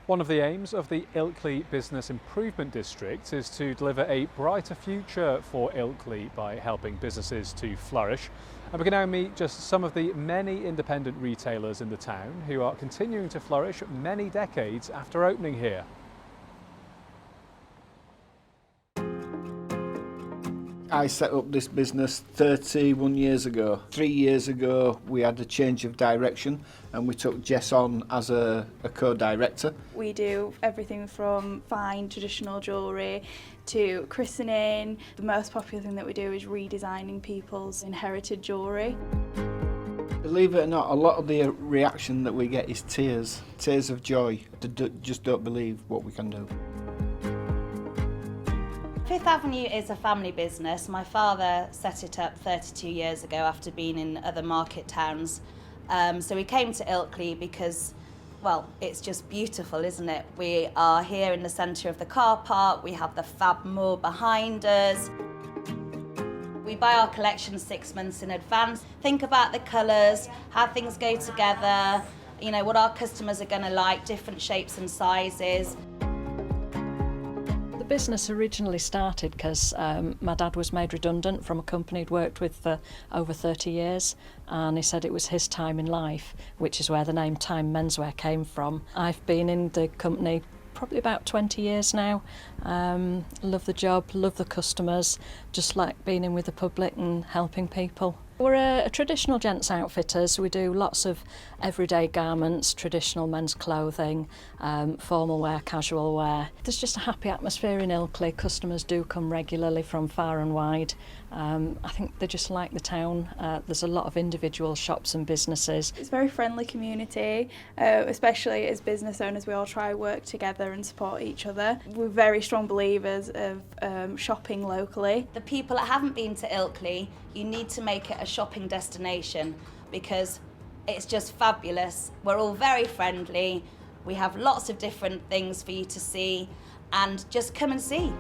One of the aims of the Ilkley Business Improvement District is to deliver a brighter future for Ilkley by helping businesses to flourish. And we can now meet just some of the many independent retailers in the town who are continuing to flourish many decades after opening here. I set up this business 31 years ago. 3 years ago we had a change of direction and we took Jess on as a co-director. We do everything from fine traditional jewellery to christening. The most popular thing that we do is redesigning people's inherited jewellery. Believe it or not, a lot of the reaction that we get is tears of joy. They just don't believe what we can do. Fifth Avenue is a family business. My father set it up 32 years ago after being in other market towns. So we came to Ilkley because, well, it's just beautiful, isn't it? We are here in the centre of the car park. We have the Fab Moor behind us. We buy our collection 6 months in advance. Think about the colours, how things go together, you know, what our customers are going to like, different shapes and sizes. The business originally started because my dad was made redundant from a company he'd worked with for over 30 years, and he said it was his time in life, which is where the name Time Menswear came from. I've been in the company probably about 20 years now. Love the job, love the customers, just like being in with the public and helping people. We're a traditional gents outfitters. We do lots of everyday garments, traditional men's clothing, formal wear, casual wear. There's just a happy atmosphere in Ilkley. Customers do come regularly from far and wide. I think they just like the town. There's a lot of individual shops and businesses. It's a very friendly community, especially as business owners. We all try to work together and support each other. We're very strong believers of shopping locally. The people that haven't been to Ilkley, you need to make it a shopping destination because it's just fabulous. We're all very friendly. We have lots of different things for you to see, and just come and see.